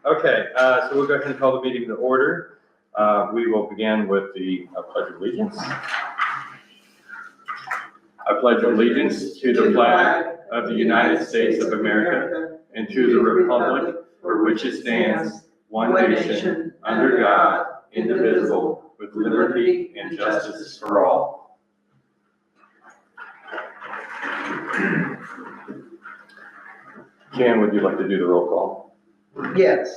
Okay, so we'll go ahead and call the meeting to order. We will begin with the Pledge of Allegiance. I pledge allegiance to the flag of the United States of America and to the republic for which it stands, one nation, under God, indivisible, with liberty and justice for all. Jan, would you like to do the roll call? Yes.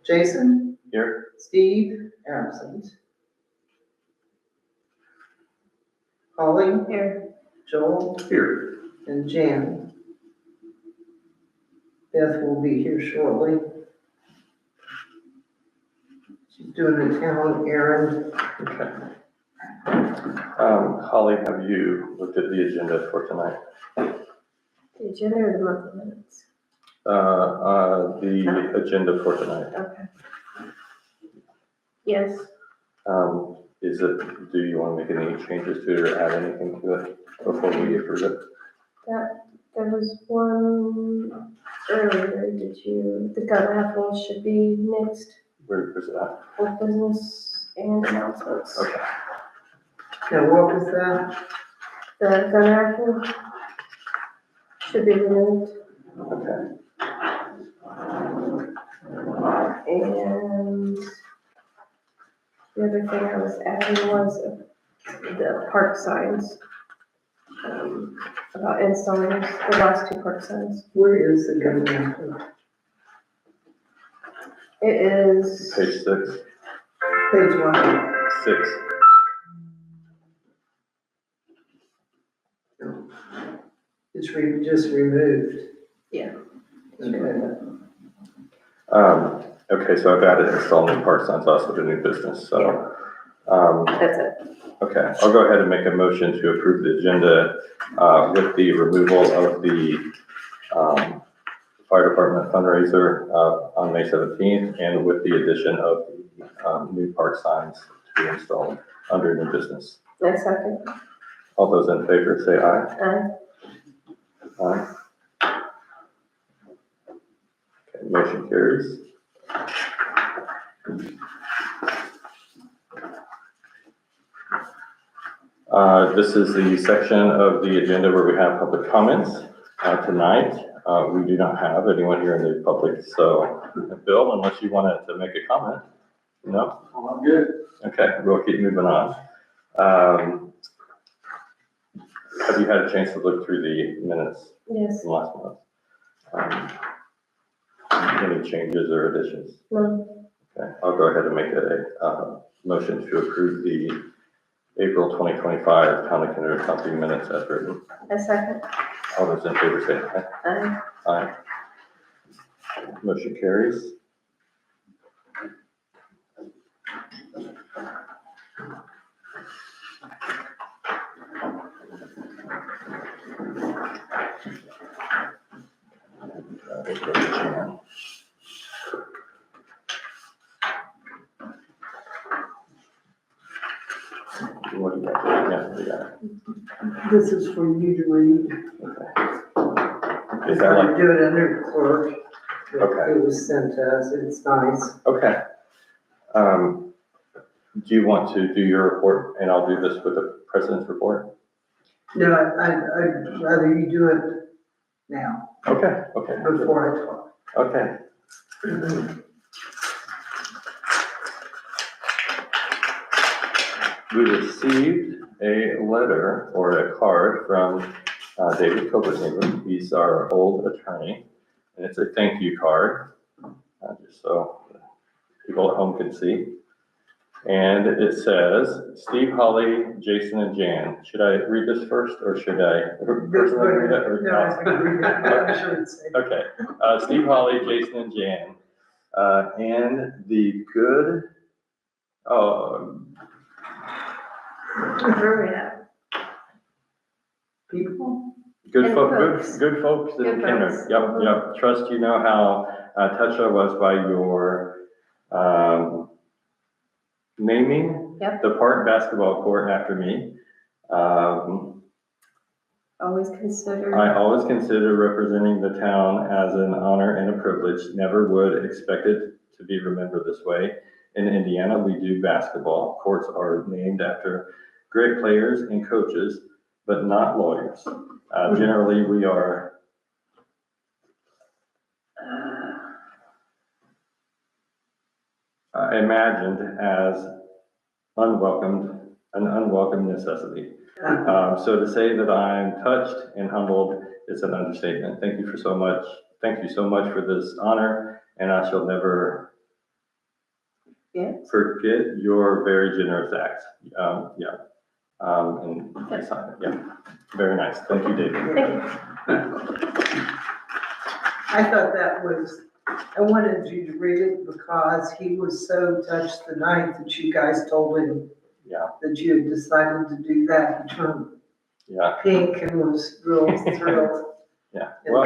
Jason? Here. Steve? Absent. Holly? Here. Joel? Here. And Jan. Beth will be here shortly. She's doing a town errand. Okay. Holly, have you looked at the agenda for tonight? The agenda or the monthly minutes? The agenda for tonight. Okay. Yes. Do you want to make any changes to it or add anything to it before we approve it? There was one earlier. The gun raffle should be next. Where's it at? Old business and announcements. Okay. Now, what was that? The gun raffle should be removed. Okay. And the other thing I was adding was the park signs. About installing the last two park signs. Where is the gun raffle? It is Page 6. Page 1. 6. It's just removed. Yeah. Okay. Okay, so I've added installing park signs also to new business, so. That's it. Okay, I'll go ahead and make a motion to approve the agenda with the removal of the fire department fundraiser on May 17th and with the addition of the new park signs to be installed under new business. Next second. All those in favor say aye. Aye. Okay, motion carries. This is the section of the agenda where we have public comments. Tonight, we do not have anyone here in the public, so Bill, unless you wanted to make a comment? No? Oh, I'm good. Okay, we'll keep moving on. Have you had a chance to look through the minutes Yes. from last month? Any changes or additions? No. Okay, I'll go ahead and make a motion to approve the April 2025 Town of Kennard County minutes as written. A second. All those in favor say aye. Aye. Aye. Motion carries. What do you got? Yeah, we got it. This is for you to read. Okay. Is that like, Do it under clerk. Okay. It was sent to us. It's nice. okay. Do you want to do your report and I'll do this with the president's report? No, I'd rather you do it now, Okay, okay. before I talk. Okay. We received a letter or a card from David Copenhagen. He's our old attorney, and it's a thank you card, just so people at home can see. And it says, Steve, Holly, Jason, and Jan. Should I read this first, or should I personally read it? Or No, I think I'm sure it's safe. Okay, Steve, Holly, Jason, and Jan, and the good, Where are we at? People? good And folks. good folks in Good Kennard. folks. Yep, Mhm. yep. Trust you know how touched I was by your naming Yep. the park basketball court after me. always consider. I always consider representing the town as an honor and a privilege. Never would expect it to be remembered this way. In Indiana, we do basketball. Courts are named after great players and coaches, but not lawyers. Generally, we are imagined as an unwelcome necessity. So to say that I'm touched and humbled is an understatement. Thank you so much for this honor, and I shall never forget your very generous acts. And I sign it. Yeah, very nice. Thank you, David. Thank you. I thought that was, I wanted you to read it because he was so touched the night that you guys told him that you had decided to do that. He turned pink and was real thrilled. Yeah, well,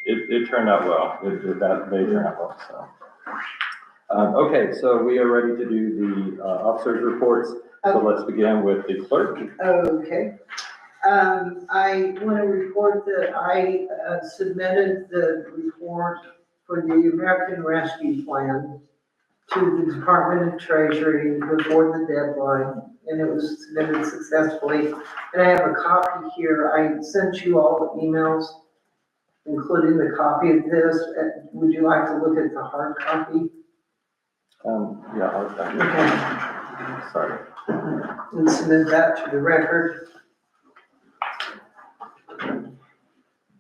it turned out well. They turned out well, so. Okay, so we are ready to do the officers' reports. So let's begin with the clerk. Okay. I want to report that I submitted the report for the American Rescue Plan to the Department of Treasury before the deadline, and it was submitted successfully. And I have a copy here. I sent you all the emails, including the copy of this. Would you like to look at the hard copy? Okay. Sorry. And submit that to the record.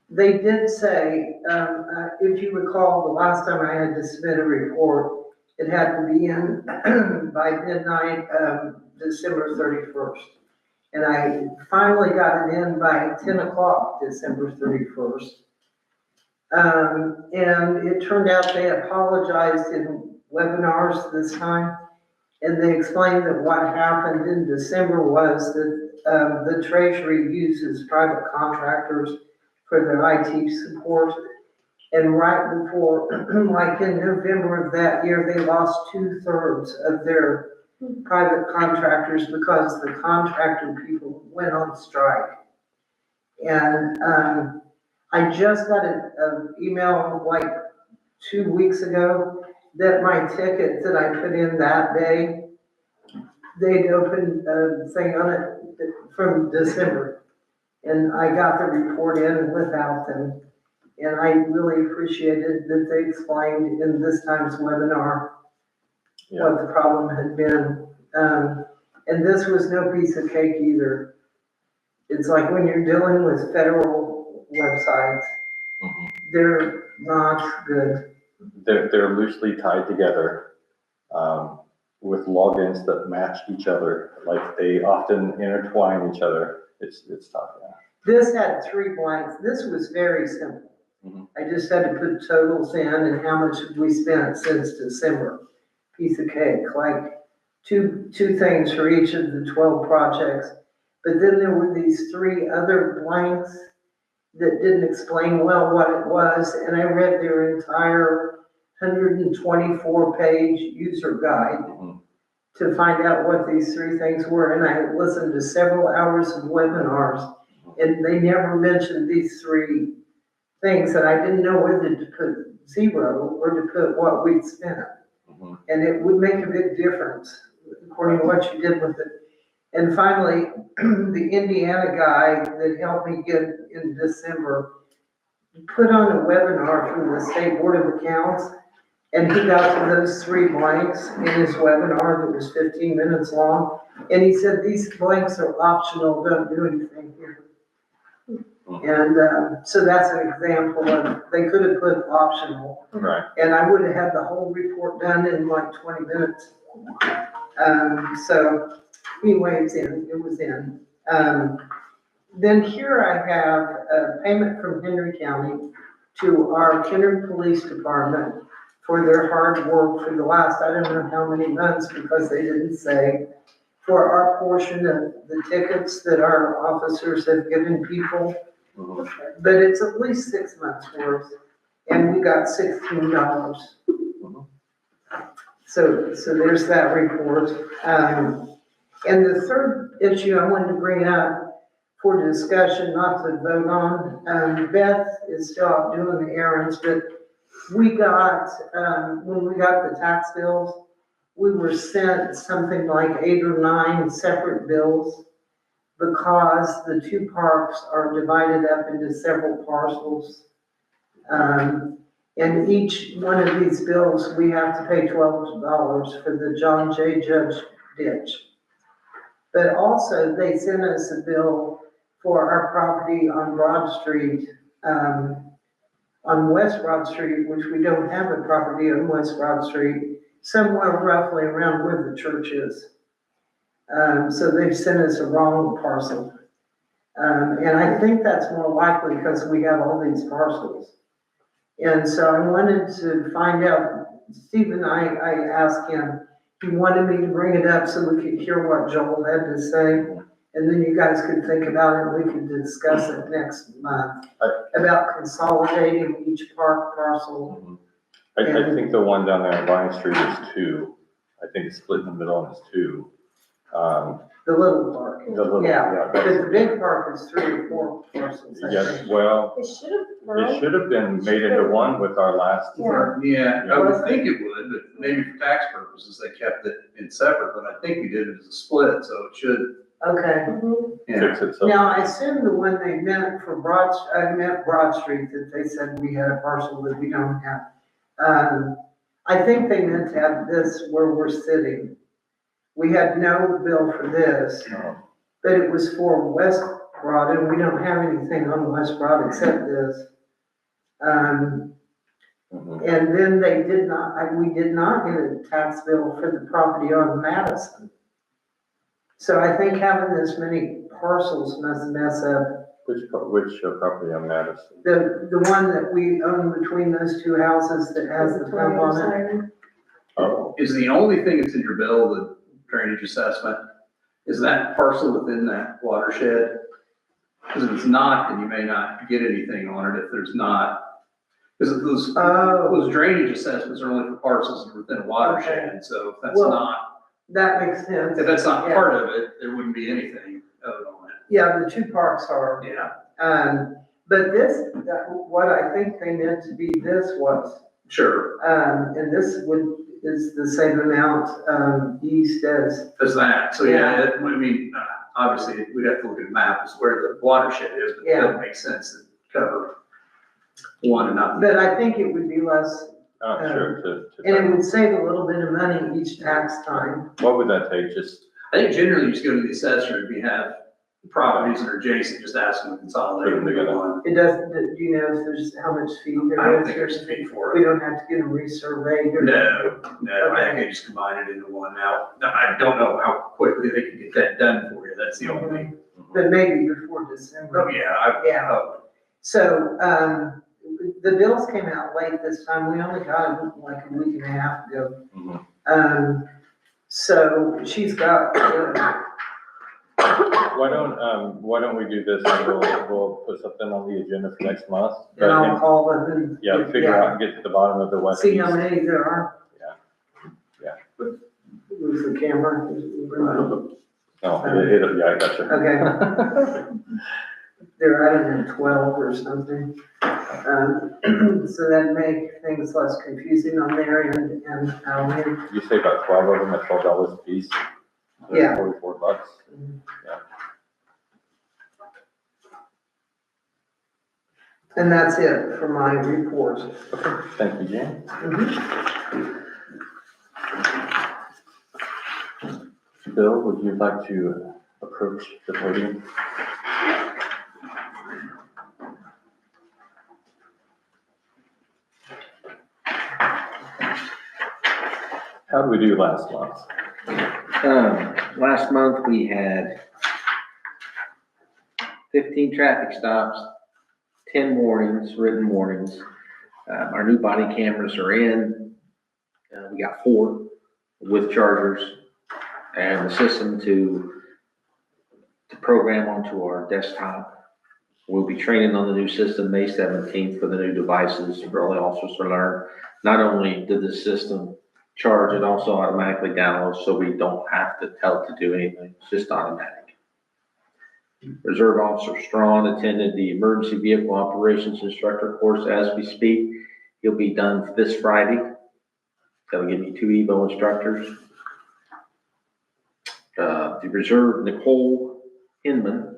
They did say, if you recall, the last time I had to submit a report, it had to be in by midnight, December 31st. And I finally got it in by 10 o'clock, December 31st. And it turned out they apologized in webinars this time. And they explained that what happened in December was that the Treasury uses private contractors for their IT support. And right before, like in November of that year, they lost 2/3 of their private contractors because the contractor people went on strike. And I just got an email like 2 weeks ago that my ticket that I put in that day, they'd opened a thing on it from December. And I got the report in without them. And I really appreciated that they explained in this time's webinar what the problem had been. And this was no piece of cake either. It's like when you're dealing with federal websites, they're not good. They're loosely tied together with logins that match each other. Like they often intertwine each other. It's tough. Yeah. This had 3 blanks. This was very simple. I just had to put totals in and how much we spent since December. Piece of cake, like two things for each of the 12 projects. But then there were these 3 other blanks that didn't explain well what it was. And I read their entire 124-page user guide to find out what these 3 things were. And I listened to several hours of webinars and they never mentioned these 3 things, and I didn't know whether to put 0 or to put what we'd spent. And it would make a big difference according to what you did with it. And finally, the Indiana guy that helped me get in December put on a webinar from the State Board of Accounts, and he got to those 3 blanks in his webinar that was 15 minutes long. And he said, these blanks are optional, don't do anything here. And so that's an example of, they could have put optional. Right. And I would have had the whole report done in like 20 minutes. So anyway, it was in. Then here I have a payment from Henry County to our Kennard Police Department for their hard work for the last, I don't know how many months because they didn't say, for our portion of the tickets that our officers have given people. But it's at least 6 months worth, and we got $16. So there's that report. And the third issue I wanted to bring up, for discussion, not to vote on. Beth is still out doing the errands, but we got, when we got the tax bills, we were sent something like 8 or 9 separate bills because the two parks are divided up into several parcels. And each one of these bills, we have to pay $12 for the John J. Judge ditch. But also, they sent us a bill for our property on Broad Street, on West Broad Street, which we don't have a property on West Broad Street, somewhere roughly around where the church is. So they've sent us a wrong parcel. And I think that's more likely because we have all these parcels. And so I wanted to find out, Stephen, I asked him, he wanted me to bring it up so we could hear what Joel had to say. And then you guys could think about it, and we could discuss it next month, about consolidating each park parcel. I think the one down there on Vine Street is 2. I think it's split in the middle and it's 2. The little park. The little, Yeah, but that's- the big park is 3 or 4 parcels. I Yes, think. well, It should have, it should have been made into one with our last. Yeah. I would think it would, but maybe for tax purposes, they kept it in separate, but I think we did it as a split, so it should, Okay. yeah. Fix it, so. Now, I assume the one they meant for Broad Street, that they said we had a parcel that we don't have. I think they meant to have this where we're sitting. We had no bill for this, No. but it was for West Broad, and we don't have anything on West Broad except this. Mhm. And then we did not get a tax bill for the property on Madison. So I think having this many parcels must mess up Which property on Madison? the one that we own between those 2 houses that has the pump on it. Oh, Is the only thing that's in your bill, the drainage assessment, is that parcel within that watershed? Because if it's not, then you may not get anything on it if there's not. Because those drainage assessments are only for parcels that are within a watershed, so if that's Well, not, That makes sense. if that's not Yeah. part of it, there wouldn't be anything owed on it. Yeah, the 2 parks are. Yeah, But what I think they meant to be this was, sure, and this is the same amount, east as, there's that, so yeah, I mean, obviously, we'd have to look at the map as where the watershed is, but it Yeah. doesn't make sense to cover one and not the but I think it would be less, sure, and it would save a little bit of money each tax time. what would that take, just, I think generally you just go to the assessor if you have properties that are adjacent, just ask them to consolidate them into one. It doesn't, do you know if there's, how much fee I there don't is? think there's a fee for We it. don't have to get them resurveyed or? No, I think they just combine it into one now. I don't know how quickly they can get that done for you, that's the only, But maybe before December. oh, yeah, Yeah. hope. So, the bills came out late this time. We only got them like a week and a half ago. Mhm. So she's got, why don't we do this, and we'll put something on the agenda for next month? and I'll call them and. Yeah, figure out, and get to the bottom of the west. See how many there are. Yeah. Who's the camera? No, yeah, I got you. Okay. They're, I don't know, 12 or something. So that make things less confusing on there and how many. You say about 12 of them at $12 a piece? So Yeah. $44. And that's it for my report. Okay, thank you, Jan. Bill, would you like to approach the podium? How did we do last month? Last month we had 15 traffic stops, 10 warnings, written warnings. Our new body cameras are in. We got 4 with chargers and the system to program onto our desktop. We'll be training on the new system May 17th for the new devices for all the officers to learn. Not only did the system charge, it also automatically downloads, so we don't have to tell it to do anything. It's just automatic. Reserve Officer Strawn attended the Emergency Vehicle Operations Instructor course as we speak. He'll be done this Friday. That'll give you 2 EVO instructors. The Reserve Nicole Hinman,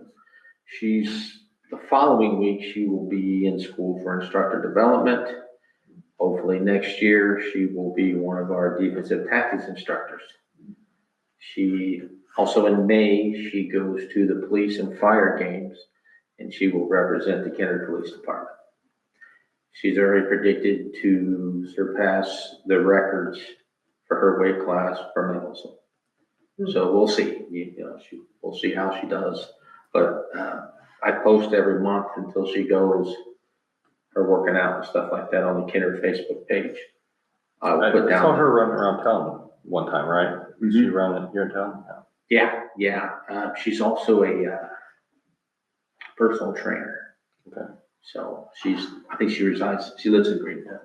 the following week, she will be in school for instructor development. Hopefully next year, she will be one of our defensive tactics instructors. She, also in May, she goes to the police and fire games, and she will represent the Kennard Police Department. She's already predicted to surpass the records for her weight class for males. So we'll see, we'll see how she does. But I post every month until she goes, her working out and stuff like that on the Kennard Facebook page. I will put I down. saw her running around town one time, right? Did she run here in town? Yeah. She's also a personal trainer. Okay. So I think she lives in Greenville.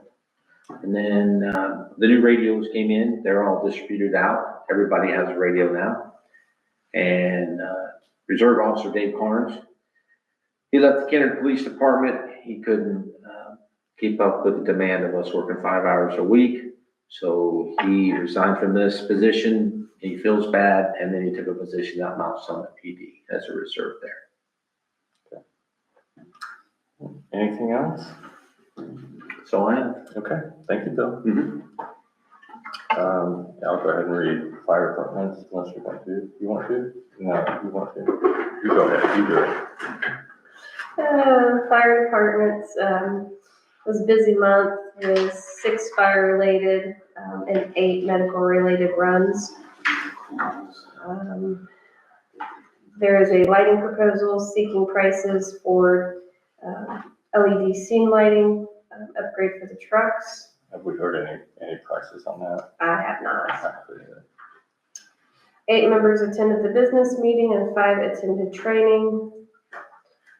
And then the new radios came in. They're all distributed out. Everybody has a radio now. And Reserve Officer Dave Carnes, he left the Kennard Police Department. He couldn't keep up with the demand of us working 5 hours a week. So he resigned from this position. He feels bad. And then he took a position at Mount Summit PD as a reserve there. Okay. Anything else? So I am. Okay, thank you, Bill. Mhm. I'll go ahead and read fire departments unless you want to. You want to? No, you want to. You go ahead, you do it. Fire departments, was a busy month with 6 fire-related, and 8 medical-related runs. There is a lighting proposal seeking prices for, LED scene lighting, upgrade for the trucks. Have we heard any prices on that? I have not. Exactly. 8 members attended the business meeting and 5 attended training.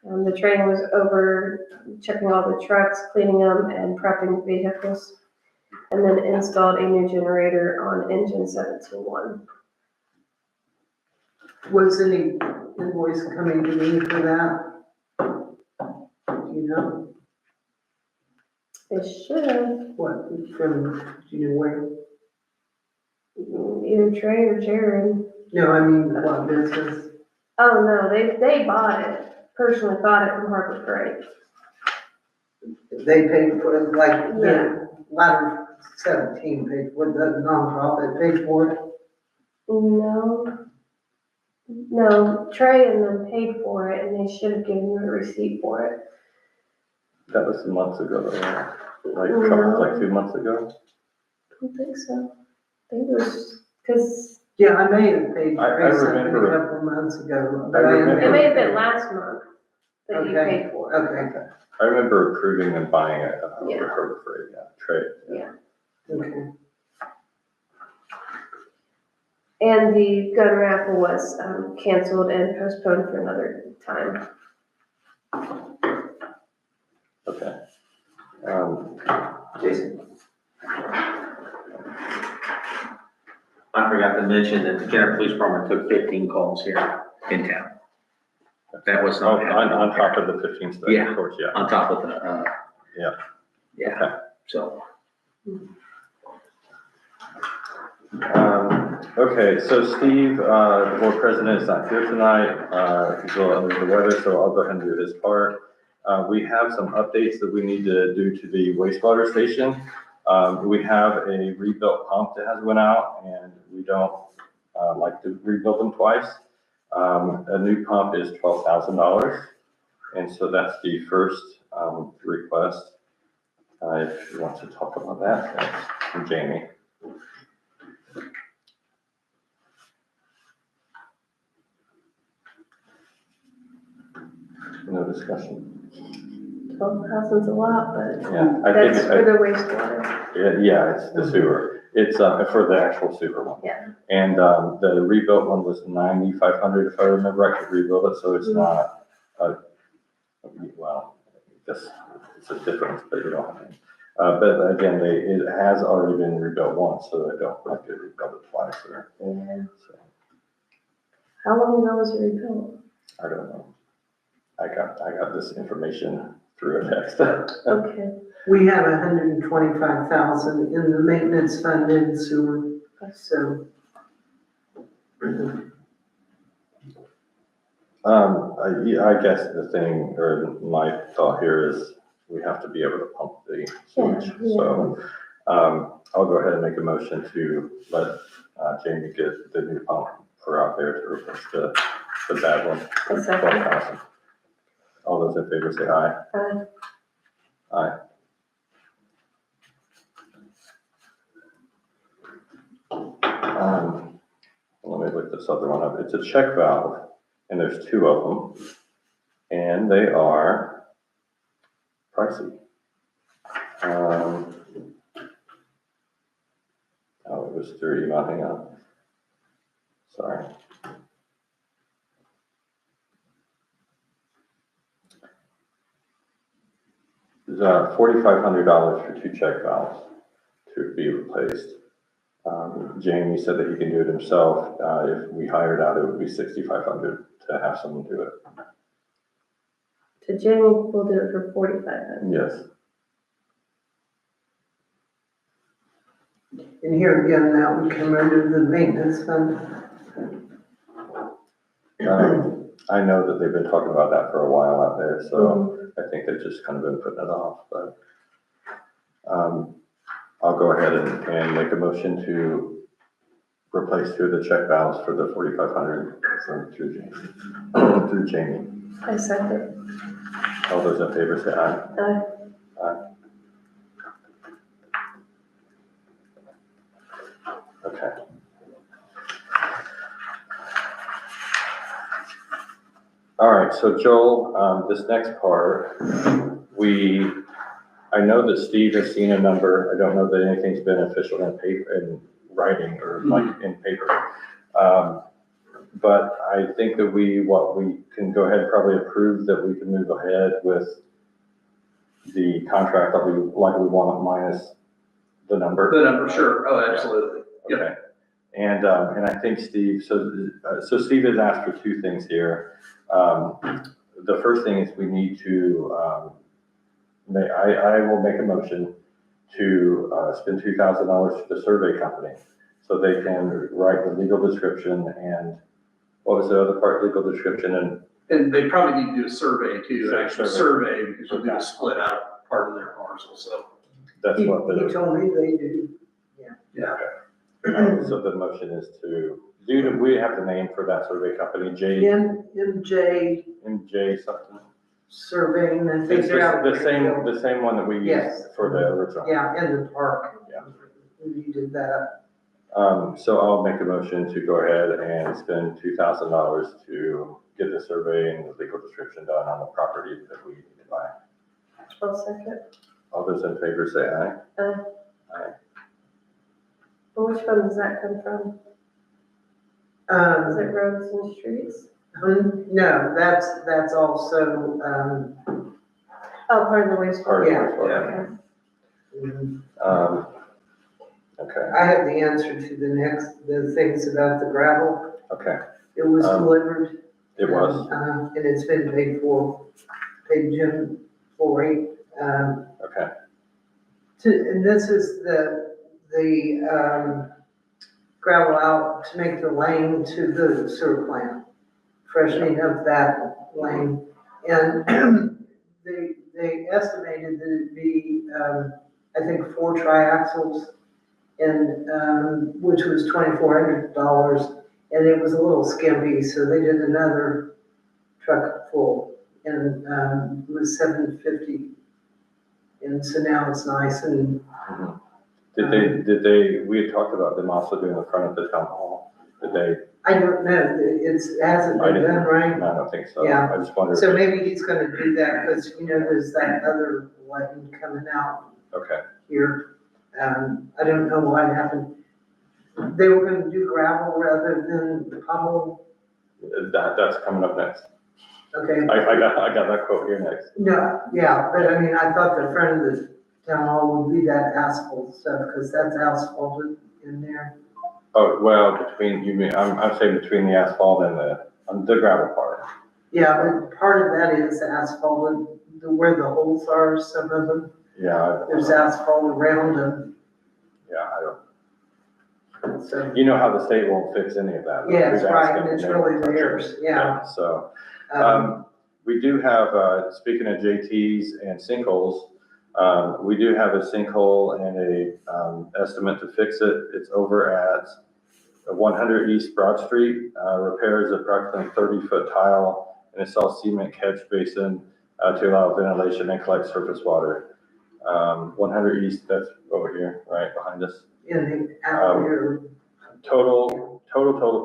The training was over checking all the trucks, cleaning them, and prepping vehicles, and then installed a new generator on engine 17-1. Was any invoice coming to me for that? You know, It should, what, from, do you know where? either Trey or Jared. No, I mean, what business? Oh, no, they bought it, personally bought it from Harbor Freight. They paid for it, like, Yeah. the ladder 17 paid for it, the nonprofit paid for it. No, Trey and them paid for it, and they should have given you a receipt for it. That was some months ago, though, yeah. No. Like 2 months ago. I don't think so. I think it was, because Yeah, I may have paid I for something a remember- couple months ago, I but I remember- it may have been last month that you Okay. paid for. Okay, I remember approving and buying it Yeah. over Harbor Freight, trade. Yeah. okay. And the gun raffle was canceled and postponed for another time. Okay. Jason? I forgot to mention that the Kennard Police Department took 15 calls here in town. That was not On top of the 15 stuff, Yeah. of course, yeah. on top of the, Yeah. Yeah, so. Okay, so Steve, the board president, is not here tonight. He's a little under the weather, so I'll go ahead and do his part. We have some updates that we need to do to the wastewater station. We have a rebuilt pump that has went out, and we don't like to rebuild them twice. A new pump is $12,000, and so that's the first request. If you want to talk about that, that's from Jamie. No discussion. 12,000's a lot, but Yeah, I think, that's for the wastewater. yeah, it's the sewer. It's for the actual sewer one. Yeah. And the rebuilt one was 9,500, if I remember. I could rebuild it, so it's not, well, just, it's a difference, but you don't have any. But again, it has already been rebuilt once, so they don't have to rebuild it twice or, Yeah. so, How long ago was it rebuilt? I don't know. I got this information through a text. Okay. We have 125,000 in the maintenance fund in sewer, so. I guess the thing, or my thought here is we have to be able to pump the sewage. Yeah. So, I'll go ahead and make a motion to let, Jamie get the new pump for out there to replace the bad one. A second. 12,000. All those in favor say aye. Aye. Let me look this other one up. It's a check valve, and there's two of them, and they are pricey. Oh, it was through email, hang on. Sorry. It's $4,500 for two check valves to be replaced. Jamie said that he can do it himself. If we hired out, it would be $6,500 to have someone do it. So Jamie will do it for 4,500. Yes. And here again, that would come under the maintenance fund. I know that they've been talking about that for a while out there, so I think they've just kind of been putting it off, but, I'll go ahead and make a motion to replace two of the check valves for the 4,500 through Jamie. Through Jamie. I second. All those in favor say aye. Aye. Okay. All right, so Joel, this next part, I know that Steve has seen a number. I don't know that anything's been official in paper, in writing or like in paper. But I think that we can go ahead and probably approve that we can move ahead with the contract that we want minus the number. The number, sure, oh, absolutely. Yep. Okay. And I think Steve, so Steve has asked for two things here. The first thing is we need to, I will make a motion to spend $2,000 for the survey company so they can write the legal description and what was the other part, legal description And they probably need to do a survey too, Sure, actual survey. survey, because they'll do a split out part of their parcel, so. that's what He told me they do. Yeah. So the motion is to, do we have the name for that survey company, MJ MJ something? surveying, I think It's they're out. the same one that we Yes. used for the original. Yeah, in the park. Yeah. We did that. So I'll make a motion to go ahead and spend $2,000 to get the survey and the legal description done on the property that we need to buy. I'll second. All those in favor say aye. Aye. Aye. Well, which fund does that come from? Is it roads and streets? No, that's also, Oh, part of the wastewater. Part of Yeah. wastewater. Okay. Okay, I have the answer to the things about the gravel. okay, It was delivered. it was, And it's been paid Jim for it. okay, And this is the gravel out to make the lane to the sewer plant, freshening up that lane. And they estimated that it'd be, I think 4 triaxles, and, which was $2,400. And it was a little skimpy, so they did another truck full, and, it was $750. And so now it's nice and. Did they, we had talked about them also doing the front of the town hall, did they? I don't know, it hasn't been done, right? I don't think so. Yeah. I just wondered. So maybe he's gonna do that, because, there's that other lighting coming out Okay, here. I don't know what happened. They were gonna do gravel rather than puddle. that's coming up next. Okay, I got that quote here next. no, yeah, but I mean, I thought the front of the town hall would be that asphalt stuff, because that's asphalted in there. Oh, well, I'm saying between the asphalt and the gravel part. Yeah, but part of that is asphalt, where the holes are, some of them, Yeah, there's asphalt around them, yeah, I don't, so. you know how the state won't fix any of that. Yeah, that's We've asked right, them and it's and they really won't touch it. theirs, yeah. So, Um, we do have, speaking of JTs and sinkholes, we do have a sinkhole and a, estimate to fix it. It's over at 100 East Broad Street, repairs approximately 30-foot tile and install cement catch basin, to allow ventilation and collect surface water. 100 East, that's over here, right behind us. in the, out here, Total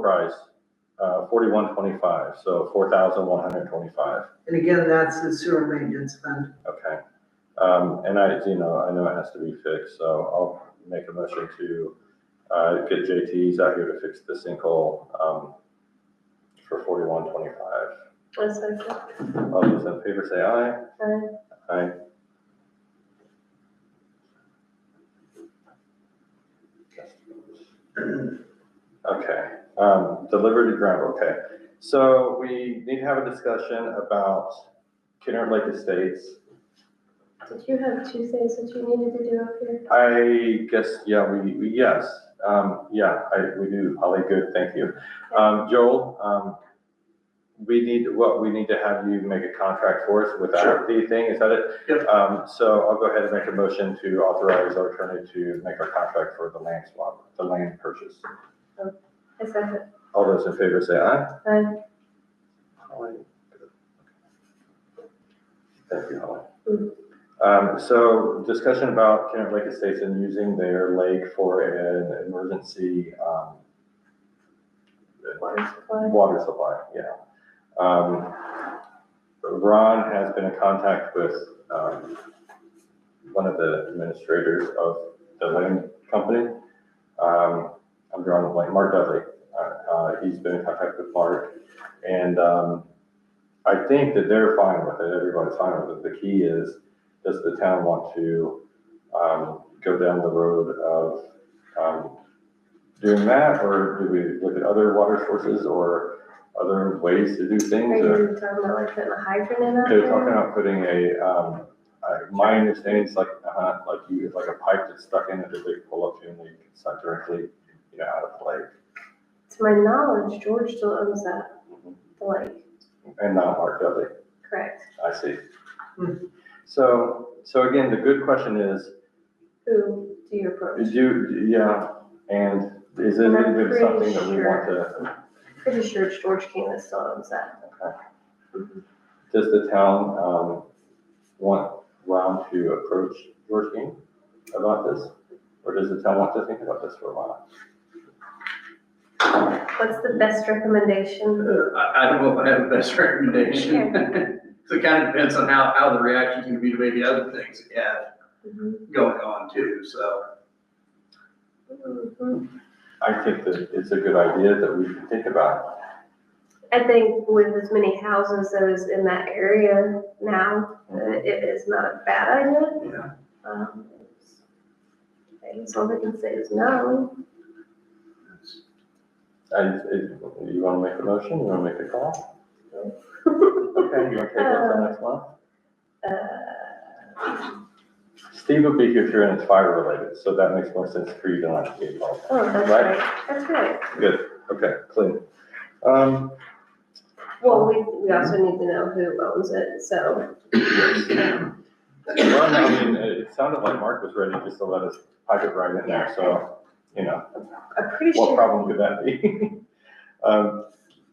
price, 4125, so 4,125. and again, that's the sewer maintenance fund. Okay. And I know it has to be fixed, so I'll make a motion to, get JTs out here to fix the sinkhole, for 4125. A second. All those in favor say aye. Aye. Aye. Okay, delivered to ground, okay. So we need to have a discussion about Kennard Lake Estates. Did you have two things that you needed to do up here? I guess, yeah, yes, we do, Holly, good, thank you. Joel, we need to have you make a contract for us without the thing, is that it? Yep. So I'll go ahead and make a motion to authorize our attorney to make our contract for the land swap, the land purchase. A second. All those in favor say aye. Aye. Holly. Thank you, Holly. Mhm. So discussion about Kennard Lake Estates and using their lake for an emergency, water supply, yeah. Ron has been in contact with, one of the administrators of the land company. I'm drawing a blank, Mark Dudley. He's been in contact with Mark, and, I think that they're fine with it, everybody's fine with it. The key is, does the town want to, go down the road of, doing that, or do we look at other water sources or other ways to do Are things? you talking about like putting a hydrant in out They're there? talking about putting my understanding is like a pipe that's stuck in it that they pull up to and they can suck directly, out of the lake. To my knowledge, George still owns that, the lake. And not Mark Dudley. Correct. I see. So again, the good question is, Who do you approach? and is it And I'm even pretty something that we want to, Pretty sure it's George King that still owns that. does the town, want Ron to approach George King about this? Or does the town want to think about this for a while? What's the best recommendation? I don't know if I have the best recommendation. So it kind of depends on how the reaction's gonna be to maybe other things that you have going on too, so. I think that it's a good idea that we can think about. I think with as many houses as in that area now, it is not a bad idea. Yeah. I guess all they can say is no. You want to make a motion? You want to make a call? Okay, you want to take it till next month? Steve will be here too, and it's fire related, so that makes more sense for you than like to be involved. Oh, that's Right? right. That's right. Good, okay, clean. Well, we also need to know who owns it, so. Well, I mean, it sounded like Mark was ready just to let us pipe it right in there, so, I'm pretty what sure. problem could that be?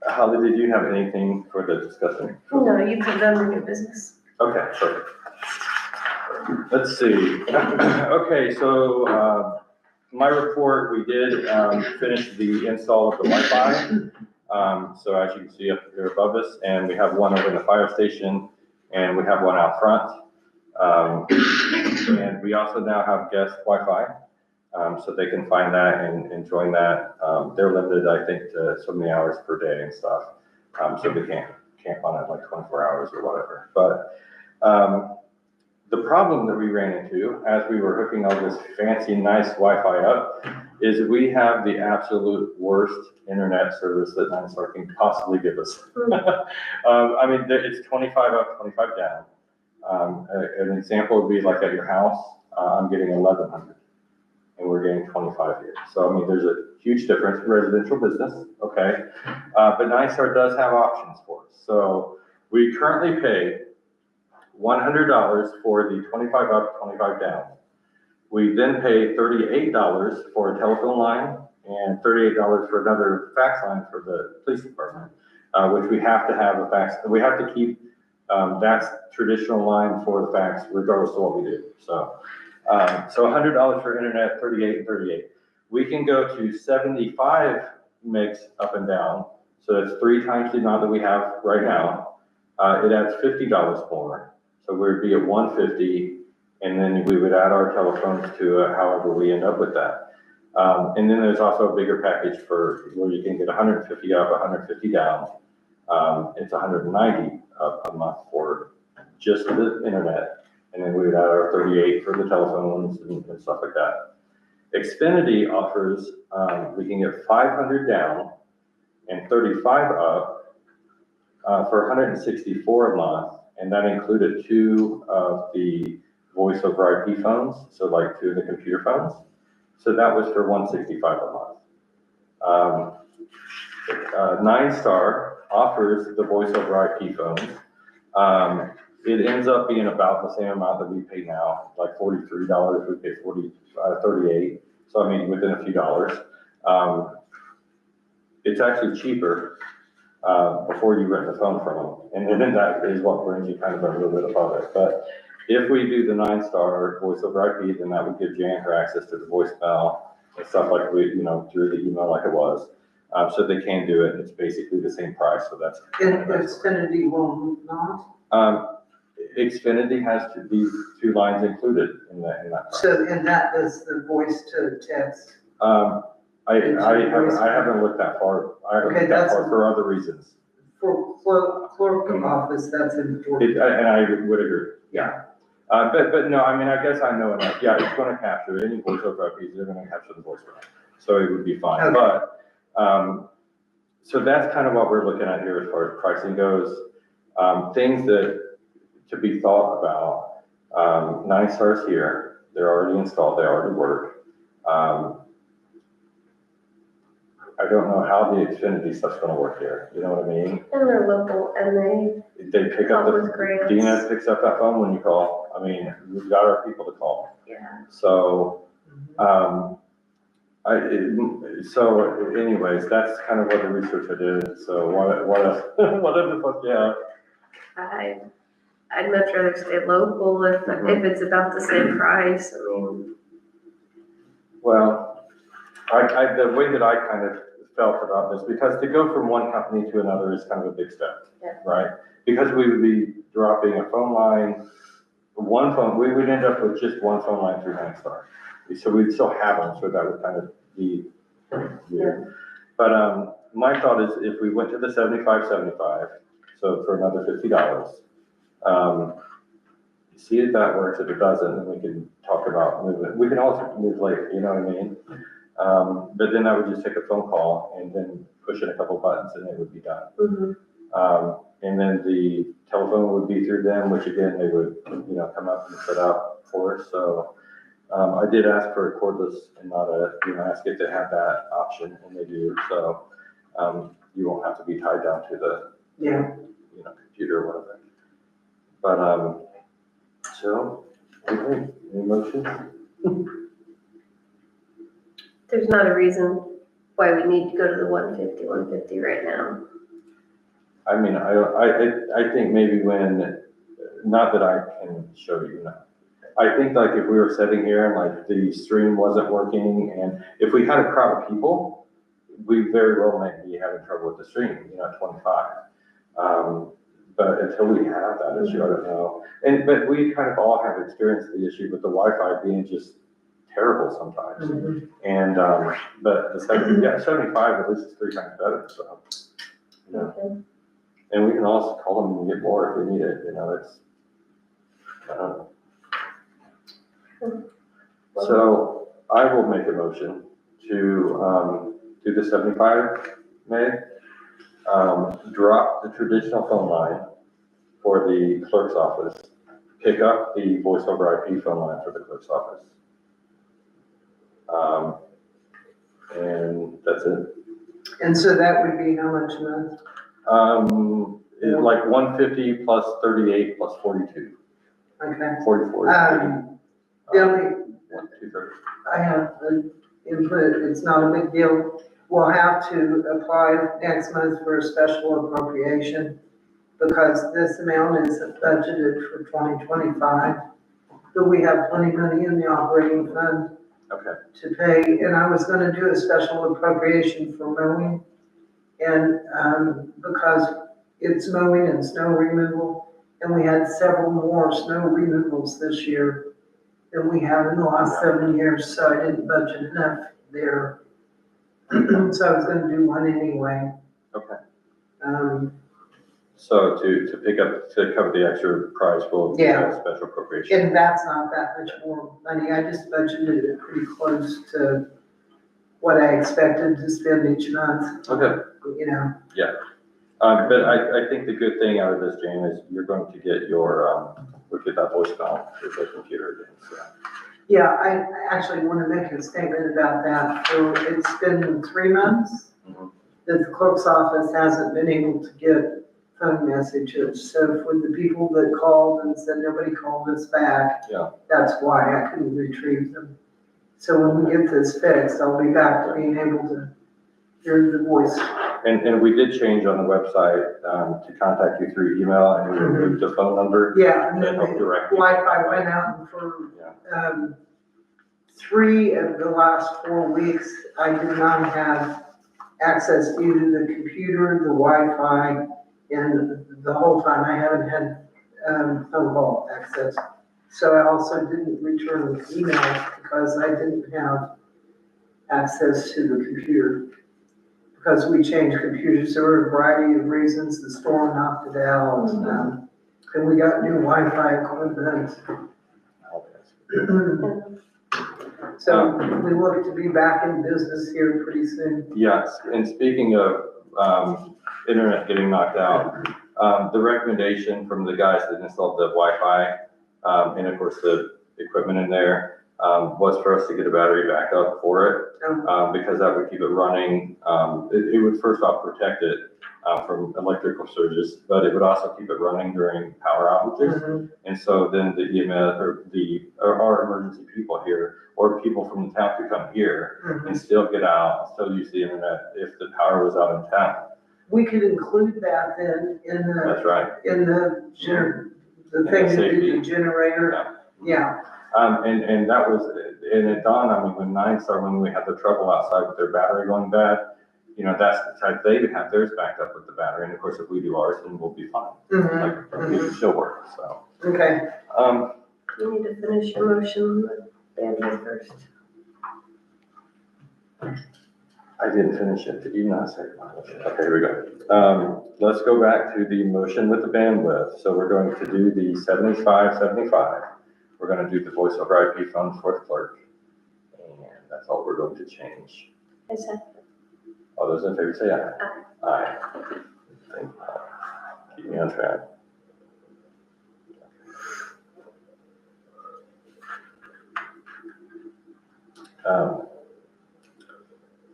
Holly, did you have anything for the discussion? No, you put them in your business. Okay, perfect. Let's see. Okay, so, my report, we did, finish the install of the Wi-Fi. So as you can see up here above us, and we have one over in the fire station, and we have one out front. And we also now have guest Wi-Fi, so they can find that and join that. They're limited, I think, to so many hours per day and stuff. So they can't on it like 24 hours or whatever. But, the problem that we ran into as we were hooking all this fancy, nice Wi-Fi up is we have the absolute worst internet service that Nine Star can possibly give us. I mean, it's 25 up, 25 down. An example would be like at your house, I'm getting 1100 and we're getting 25 here. So, I mean, there's a huge difference in residential business, okay? But Nine Star does have options for us. So we currently pay $100 for the 25 up, 25 down. We then pay $38 for a telephone line and $38 for another fax line for the police department, which we have to have a fax. We have to keep that traditional line for the fax regardless of what we do. So $100 for internet, 38 and 38. We can go to 75 megs up and down. So that's 3 times the amount that we have right now. It adds $50 more. So we'd be at 150. And then we would add our telephones to however we end up with that. And then there's also a bigger package for where you can get 150 up, 150 down. It's 190 a month for just the internet. And then we would add our 38 for the telephones and stuff like that. Xfinity offers, we can get 500 down and 35 up for 164 a month. And that included 2 of the voice over IP phones, so like 2 of the computer phones. So that was for $165 a month. Nine Star offers the voice over IP phones. It ends up being about the same amount that we pay now, like $43. We pay $38. So I mean, within a few dollars. It's actually cheaper before you rent the phone from them, and then that is what brings you kind of a little bit above it. But if we do the Nine Star voice over IP, then that would give Jan her access to the voicemail and stuff like we, through the email like it was. So they can do it. It's basically the same price. So that's. And Xfinity will not? Xfinity has these 2 lines included in that price. So, and that is the voice to text? I haven't looked that far. I haven't looked that far for other reasons. For clerk office, that's important. And I would agree. Yeah. But no, I mean, I guess I know enough. Yeah, it's going to capture it. Any voice over IPs, they're going to capture the voice. So it would be fine. Okay. But, so that's kind of what we're looking at here as far as pricing goes. Things that to be thought about, Nine Star's here. They're already installed. They already work. I don't know how the Xfinity stuff's going to work here. You know what I mean? And they're local and They pick up Help with grants. Dina picks up that phone when you call. I mean, we've got our people to call. yeah. So, so anyways, that's kind of what the research I did. So what else? What other fuck, yeah. I'd much rather stay local if it's about the same price. I mean, Well, the way that I kind of felt about this, because to go from one company to another is kind of a big step, Yeah. right? Because we would be dropping a phone line, we would end up with just one phone line through Nine Star. So we'd still have them, so that would kind of be weird. But my thought is if we went to the 75/75, so for another $50, see if that works. If it doesn't, then we can talk about moving. We can also move later, you know what I mean? But then I would just take a phone call and then push in a couple buttons and it would be done. mm-hmm. And then the telephone would be through them, which again, they would, come up and set up for us. So I did ask for a cordless and not ask if they have that option, and they do. So you won't have to be tied down to the, computer or whatever. But, so, okay, any motion? There's not a reason why we need to go to the 150 right now. I mean, I think maybe when, not that I can show you, I think like if we were sitting here and like the stream wasn't working, and if we had a crowd of people, we very well might be having trouble with the stream, at 25. But until we have that issue, I don't know. But we kind of all have experienced the issue with the Wi-Fi being just terrible sometimes. Mhm. And, but the 75 at least is 3 times better, so. Okay. And we can also call them and get more if we need it, it's, I don't know. So I will make a motion to, do the 75, May. Drop the traditional phone line for the clerk's office. Pick up the voice over IP phone line for the clerk's office. And that's it. And so that would be how much a month? It's like 150 plus 38 plus 42, Okay. 44. The only, 230. I have an input, it's not a big deal. We'll have to apply next month for a special appropriation because this amount isn't budgeted for 2025. But we have plenty of money in the operating fund Okay. to pay, and I was gonna do a special appropriation for mowing. And, because it's mowing and snow removal, and we had several more snow removals this year than we have in the last 7 years, so I didn't budget enough there. So I was gonna do one anyway. Okay. So to pick up, to cover the extra price, we'll do Yeah. a special appropriation. and that's not that much more money, I just budgeted it pretty close to what I expected to spend each month, Okay. you know. But I think the good thing out of this, Jane, is you're going to get your, we'll get that voicemail with the computer again, so. Yeah, I actually want to make a statement about that. So it's been 3 months Mhm. that the clerk's office hasn't been able to get phone messages. So for the people that called and said nobody called us back, Yeah. that's why I couldn't retrieve them. So when we get this fixed, I'll be back to being able to hear the voice. And we did change on the website, to contact you through email, and we removed the phone number. Yeah, and That then helped the direct you. Wi-Fi went out, and for, 3 of the last 4 weeks, I did not have access to either the computer, the Wi-Fi, and the whole time I haven't had, phone call access. So I also didn't return the emails because I didn't have access to the computer. Because we changed computers, there were a variety of reasons, the storm knocked it out, and we got new Wi-Fi equipment. So we look to be back in business here pretty soon. Yes, and speaking of, internet getting knocked out, the recommendation from the guys that installed the Wi-Fi, and of course the equipment in there, was for us to get a battery backup for it, because that would keep it running. It would first off protect it, from electrical surges, but it would also keep it running during power outages. And so then the EMS or our emergency people here, or people from the town could come here and still get out, still use the internet if the power was out in town. We could include that then in That's right. the thing to do, safety. the generator. Yeah, And that was, and it dawned on me when when we had the trouble outside with their battery going bad, you know, that's the type, they would have theirs backed up with the battery, and of course, if we do ours, then we'll be fine. Like, it can still work, so. okay. You need to finish your motion with bandwidth first. I didn't finish it, did you not say? Okay, here we go. Let's go back to the motion with the bandwidth. So we're going to do the 75. We're gonna do the voice over IP phone for the clerk. And that's all we're going to change. I said. All those in favor say aye. Aye. Keep me on track.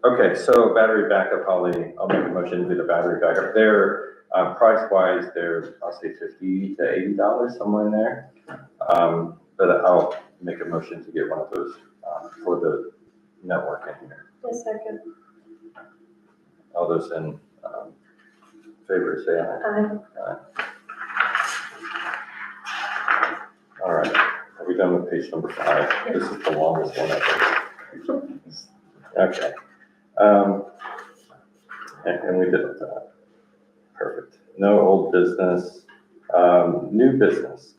Okay, so battery backup, I'll make a motion to do the battery backup. They're, price wise, they're, I'll say $50 to $80, somewhere in there. But I'll make a motion to get one of those, for the network in here. A second. All those in, favor say aye. All right, are we done with page number 5? This is the longest one, I think. Okay. And we did that. Perfect. No old business, new business.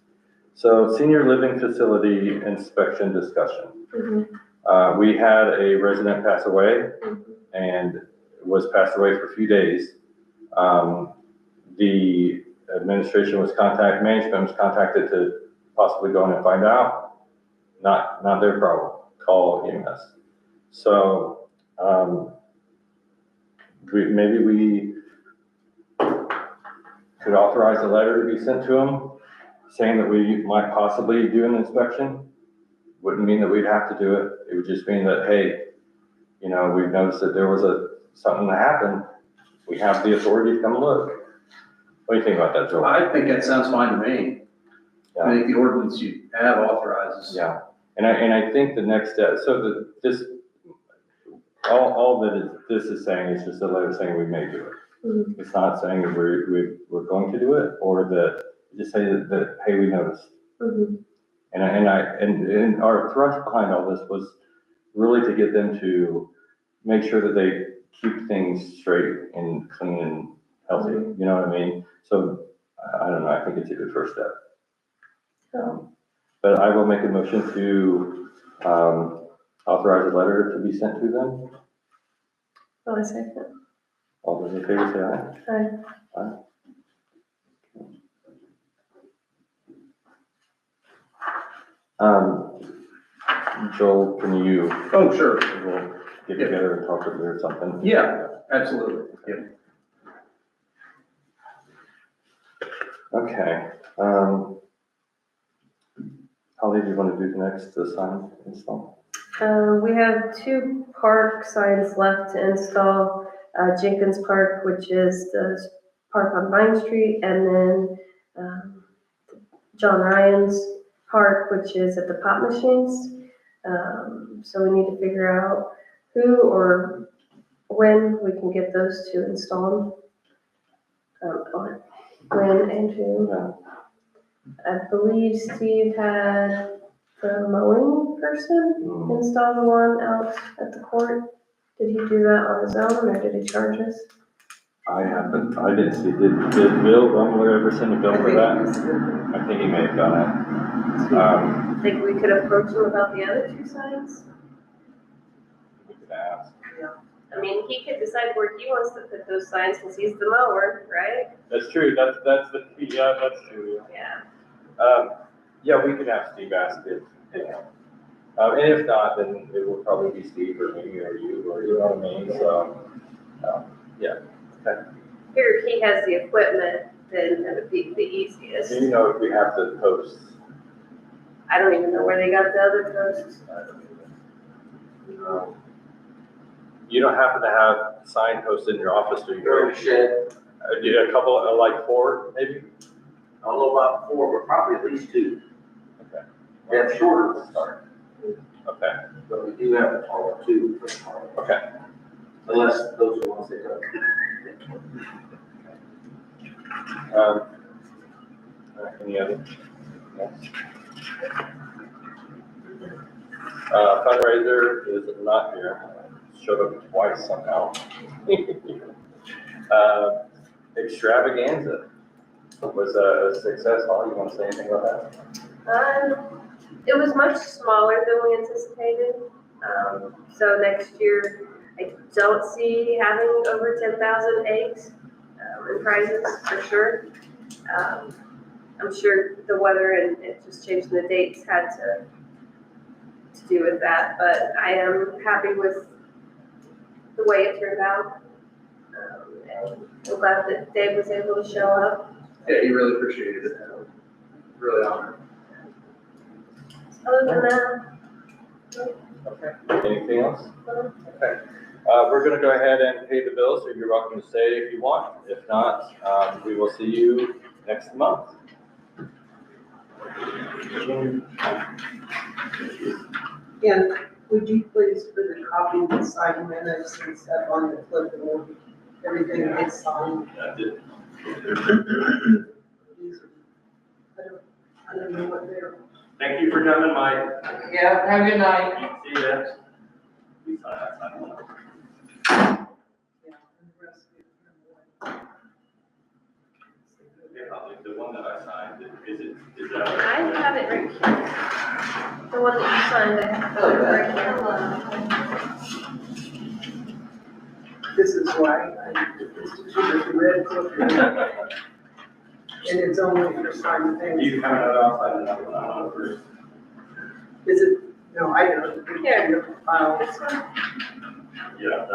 So senior living facility inspection discussion. We had a resident pass away and was passed away for a few days. The administration management was contacted to possibly go in and find out. Not their problem, call EMS. So Maybe we could authorize a letter to be sent to them saying that we might possibly do an inspection. Wouldn't mean that we'd have to do it. It would just mean that, hey, you know, we've noticed that there was something that happened. We have the authority to come look. What do you think about that, Joel? I think that sounds fine to me. I think the ordinance you have authorizes. Yeah, and I think the next step, so all that this is saying is just a letter saying we may do it. Mhm. It's not saying that we're going to do it, or that, just say that, hey, we noticed. Mhm. And our thrust behind all this was really to get them to make sure that they keep things straight and clean and healthy, you know what I mean? So, I don't know, I think it's a good first step. But I will make a motion to, authorize a letter to be sent to them. Oh, I second. All those in favor say aye. Aye. Aye. Joel, can you, Oh, sure. we'll get together and talk with you or something? Yeah, absolutely. Yeah. Okay, Holly, do you want to do the next sign install? We have 2 park signs left to install. Jenkins Park, which is the park on Vine Street, and then John Ryan's Park, which is at the pop machines. So we need to figure out who or when we can get those 2 installed. When and who. Yeah. I believe Steve had the mowing person Mm. install the one out at the court. Did he do that on his own, or did he charge us? I didn't see, did Bill Rumler ever send a bill for that? I think he may have done it. Think we could approach him about the other 2 signs? We could ask. I mean, he could decide where he wants to put those signs since he's the mower, right? That's true, that's that's true. Yeah. Yeah, we can have Steve ask it, yeah. And if not, then it will probably be Steve or me or you, or you know what I mean, so, yeah. Okay. Here, he has the equipment, then that would be the easiest. Do you know if we have the posts? I don't even know where they got the other posts. I don't either. You don't happen to have sign posts in your office, do you? They're in the shed. Do you have a couple, like 4, maybe? I don't know about 4, but probably at least 2. Okay. We have shorter ones, Okay, but we do have the taller 2 for the taller. okay. Unless those are the ones they took. Any other? Yes. Fundraiser is not here, showed up twice somehow. Extravaganza was a success. Holly, you want to say anything about that? It was much smaller than we anticipated. So next year, I don't see having over 10,000 eggs in prizes for sure. I'm sure the weather and it just changing the dates had to do with that, but I am happy with the way it turned out. And I'm glad that Dave was able to show up. Yeah, he really appreciated it. Really honored. Other than that, Okay. Anything else? Okay. We're going to go ahead and pay the bills, so you're welcome to stay if you want. If not, we will see you next month. And would you please put a copy of the signed minutes and stuff on the clipboard, everything is signed? I don't know what they're. Thank you for coming, Mike. Yeah, have a good night. See ya. We sign that, sign that. Okay, Holly, the one that I signed, is that? I have it right here. The one that you signed, I have it right here. This is why I did this, the red book. And it's only for signing things. You coming out outside another one, I don't know. Is it, no, I don't. Here. Files. This one? Yeah.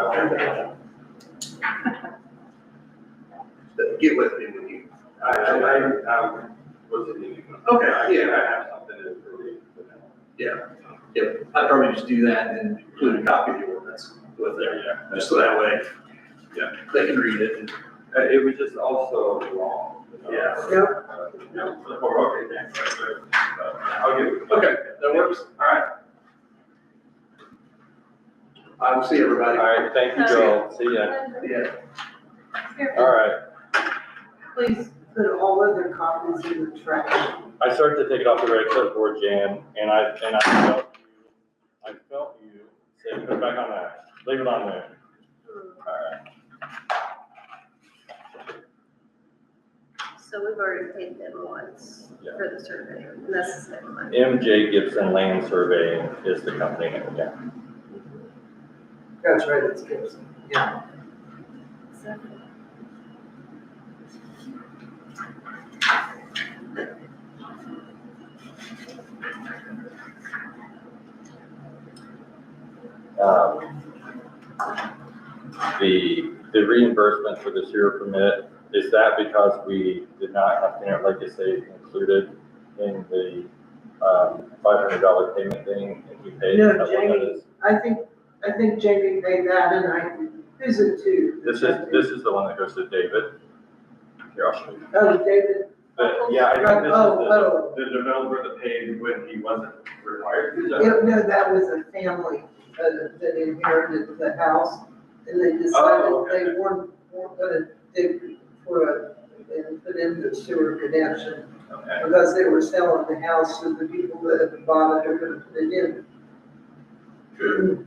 that Get with me when you. I wasn't even. Okay, I yeah, have something to really. yeah. I'd probably just do that and include a copy of the ordinance with there, Yeah. just so that way. Yeah. They can read it. It was just also wrong. Yeah. Yep. Okay, thanks. I'll give it. Okay, that works. All right. I will see everybody. All right, thank you, Joel. See ya. Yeah. All right. Please put all other copies in the trash. I started to take it off the red clipboard, Jan, and I felt you say, put it back on that. Leave it on there. All right. So we've already paid them once Yeah. for the survey, and that's the same one. M.J. Gibson Land Surveying is the company name, yeah. That's right, it's Gibson. Yeah. The reimbursement for the sewer permit, is that because we did not have Kennard Lake Estate included in the $500 payment thing and he paid? No, Is that what that Jamie. is? I think Jamie paid that who's it to? This is the one that goes to David. Here, I'll show you. Oh, David. Yeah, I think this is Oh, the developer that paid when he wasn't required to. No, that was a family that inherited the house, and they Oh, decided okay. they weren't gonna dig and put in the sewer connection, Okay. because they were selling the house to the people that had bought it, are gonna put it in. Good.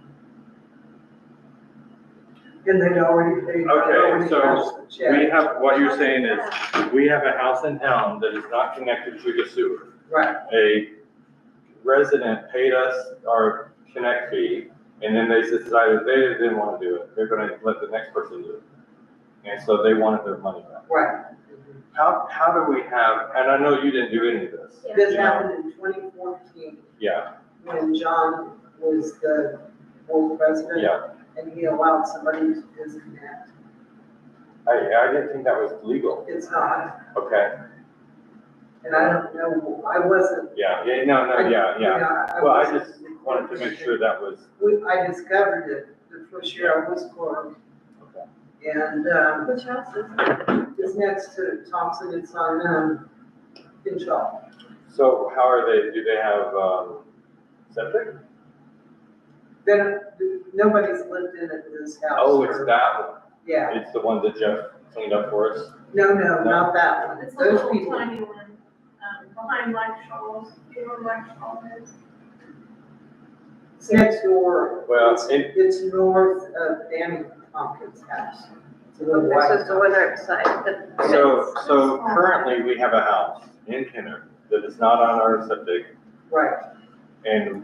And they'd already paid. Okay, so cashed the check. we have, what you're saying is, we have a house in town that is not connected to the sewer. Right, A resident paid us our connect fee, and then they decided they didn't want to do it. They're gonna let the next person do it. And so they wanted their money back. right. How do we have, and I know you didn't do any of this. This you know? happened in 2014, Yeah, when John was the board president. yeah. And he allowed somebody to disconnect. I didn't think that was legal. It's not, Okay, and I don't know, I wasn't. yeah, yeah. I Well, I wasn't just in the wanted to make sure that was, I discovered it the first year I was clerk, okay. and, Which house is it? it's next to Thompson, it's on, Pinchot. So how are they, do they have, septic? Then, nobody's lived in it this house. Oh, it's for- that one. Yeah, It's the one that Jeff cleaned up for us. no, not that one, It's a those little people. tiny one, behind Mike Shaw's, you know where Mike Shaw is? It's next door. Well, It's north of Danny Tompkins' house. It's a little This white is the one right beside the. So currently we have a house in Kennard that is not on our septic Right, and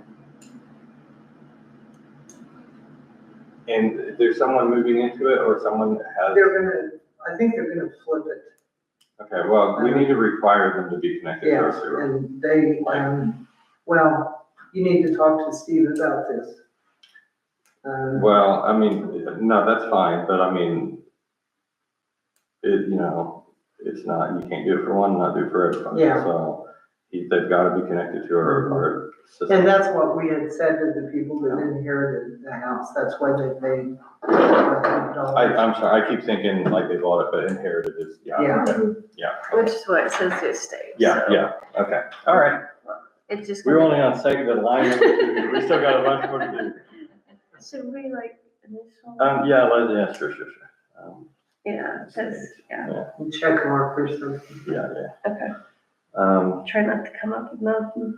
there's someone moving into it or someone has, I think they're gonna flip it. okay, well, we need to require them to be connected to our Yeah, sewer. and they, well, you need to talk to Steve about this. Well, I mean, no, that's fine, but I mean, it's not, you can't do it for one, not do it for everybody. Yeah. So they've got to be connected to our system. And that's what we had said to the people that inherited the house, that's why they paid. $500. I'm sorry, I keep thinking like they bought it, but inherited is, Yeah. okay, yeah. Which is what it says the estate. Yeah, so yeah, okay, all right. It's just. We're only on second of the line, we still got a bunch more to do. Should we like initial? Yeah, sure. Yeah, because, yeah, Check mark or something. Yeah. okay. Try not to come up with nothing.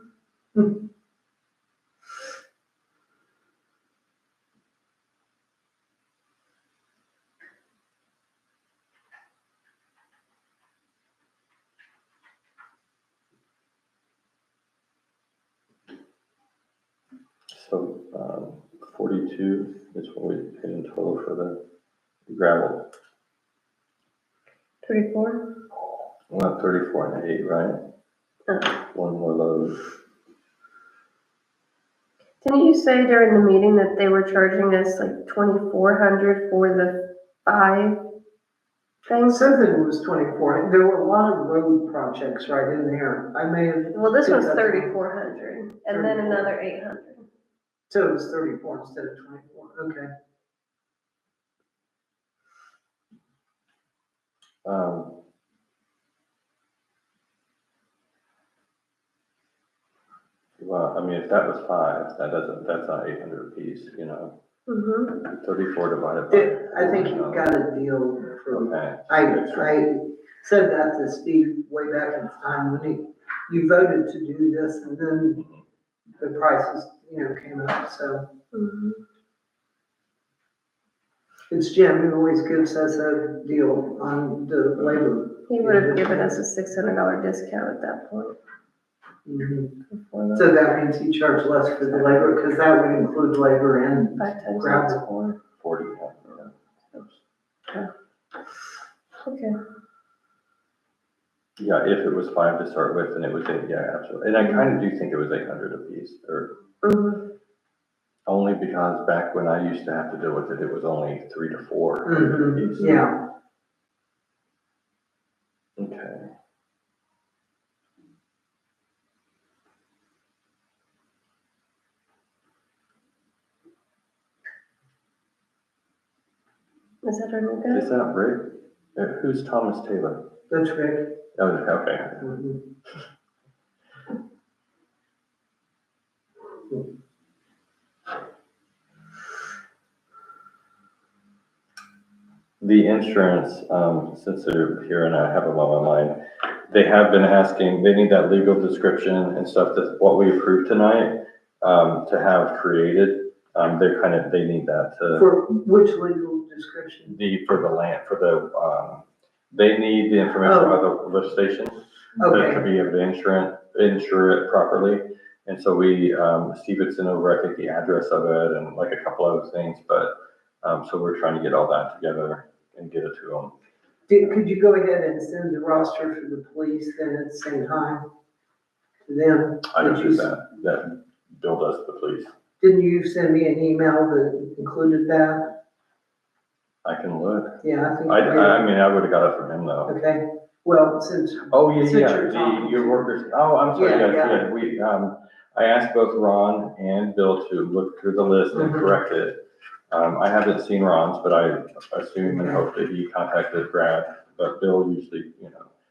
So, 42 is what we paid in total for the gravel. 34? Well, 34 and 8, right? One more load. Didn't you say during the meeting that they were charging us like 2,400 for the 5 things? Something was 24. There were a lot of road projects right in there. I may have. Well, this one's picked up- 3,400 and then 34. another 800. So it was 34 instead of 24. Okay. Well, I mean, if that was 5, that's not 800 apiece, you know, Mm-hmm. 34 divided by. I think you got a deal from, Okay. I said that to Steve way back in time when you voted to do this and then the prices, came up, so. Mm-hmm. It's Jim who always gives us a deal on the labor. He would have given us a $600 discount at that point. Mhm. Before that. So that means he charged less for the labor, because that would include labor and 5 times Gravel. that's 4. 40, yeah. Okay. Yeah, if it was 5 to start with, then it was 8, yeah, absolutely. And I kind of do think it was 800 apiece, or Mm-hmm. only because back when I used to have to deal with it, it was only 3 to 4 Mhm. apiece. Yeah. Okay. Is that our new guy? Is that Rick? Who's Thomas Taylor? That's right. Oh, okay. Mhm. The insurance, since they're here and I have them on my mind, they have been asking, they need that legal description and stuff, that what we approved tonight, to have created. They need that to, For which legal description? for the land, they need the information about the lift station. To Okay, be able to insure it properly. And so Steve had sent over, I think, the address of it and like a couple other things, but, so we're trying to get all that together and get it to them. could you go ahead and send the roster for the police then at the same time to them? I don't do that Bill does the police. Didn't you send me an email that included that? I can look. Yeah, I think. I mean, I would've got it from him though. Okay, well, since. Oh, yeah, Since yeah, you're talking your to- workers, oh, I'm sorry, Yeah, yes, yeah, I asked both Ron and Bill to look through the list and Mhm. correct it. I haven't seen Ron's, but I assume and hope that he contacted Brad, but Bill usually,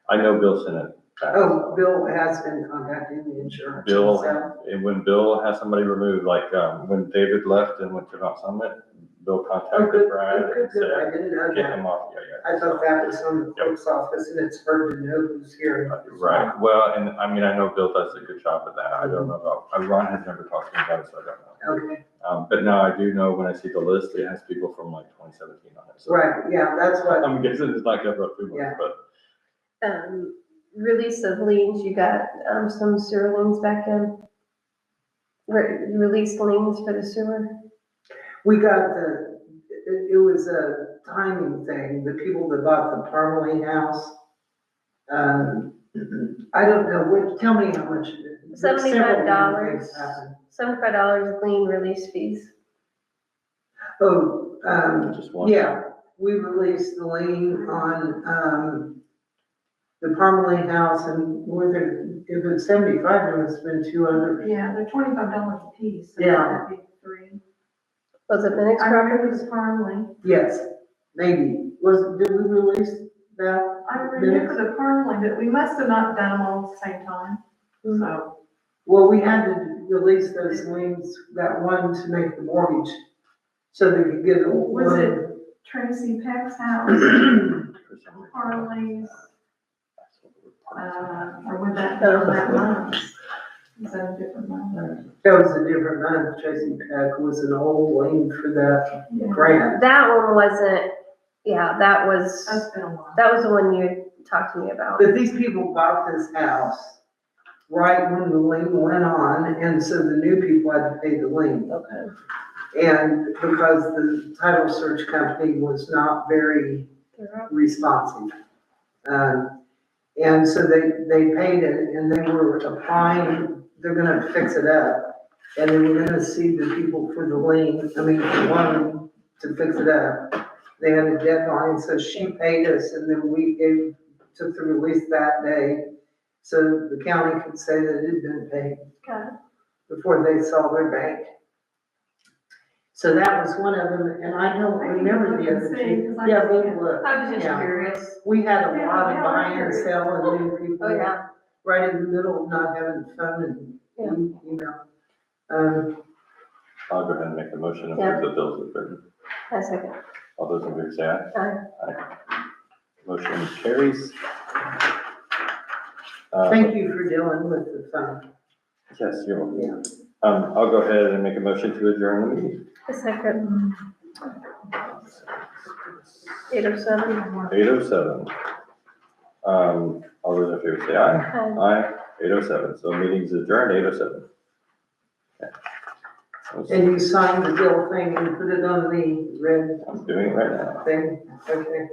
I know Bill sent it back. Oh, Bill has been contacting the insurance. Bill, himself. and when Bill has somebody removed, like, when David left and went to Mount Summit, Bill Oh, contacted good, Brad good, and good, I said, didn't know get that. him off, yeah. I thought that was on the clerk's office and it's hard to know who's here. Right, well, and I mean, I know Bill does a good job at that, I don't know about, Ron has never talked to me about it, so I don't know. Okay, But no, I do know when I see the list, it has people from like 2017 on it, so. right, yeah, that's what, I'm guessing it's not gonna go too Yeah. much, but Release of liens, you got, some sewer liens back in? Released liens for the sewer? we got it was a timing thing, the people that bought the Parmalee house. I don't know, tell me how much. several things happened. $75 lien release fees. Oh, just one. yeah, we released the lien on, the Parmalee house and if it's 75, it must have been 200. Yeah, they're $25 a piece, so Yeah. that'd be 3. Was it Minix I remember properties? the Parley. Yes, maybe. Did we release that? I remember the Parley, but we must have not done them all at the same time, so. Well, we had to release those liens, that one to make the mortgage, so they could get a Was loan. it Tracy Peck's house, For some reason. Parley's, That's what we're part or would that be on that month? Is that a different month? That was a different month. Tracy Peck was an old lien for that grant. That one wasn't, yeah, that was That's been a while. the one you talked to me about. But these people bought this house right when the lien went on, and so the new people had to pay the lien. Okay. And because the title search company was not very responsive. And so they paid it and they were applying, they're gonna fix it up. And they were gonna see the people for the lien, I mean, for one, to fix it up. They had a deadline, so she paid us, and then took the release that day. So the county could say that it had been paid Got it. before they saw their bank. So that was one of them, and I don't remember the other two. Yeah, we looked. I was just Yeah. curious. We had a lot of buy and sell and new people. Oh, yeah. Right in the middle of not having phone and, I'll go ahead and make a motion and Yeah. approve the bills as written. I second. All those in favor say aye. Aye. Motion carries. thank you for dealing with the phone. Yes, you're welcome. Yeah. I'll go ahead and make a motion to adjourn the meeting. A second. 8:07. 8:07. All those in favor say aye. Aye. Aye, 8:07. So meeting's adjourned, 8:07. Okay. And you signed the bill thing and put it on the red I'm doing it right now. thing, okay.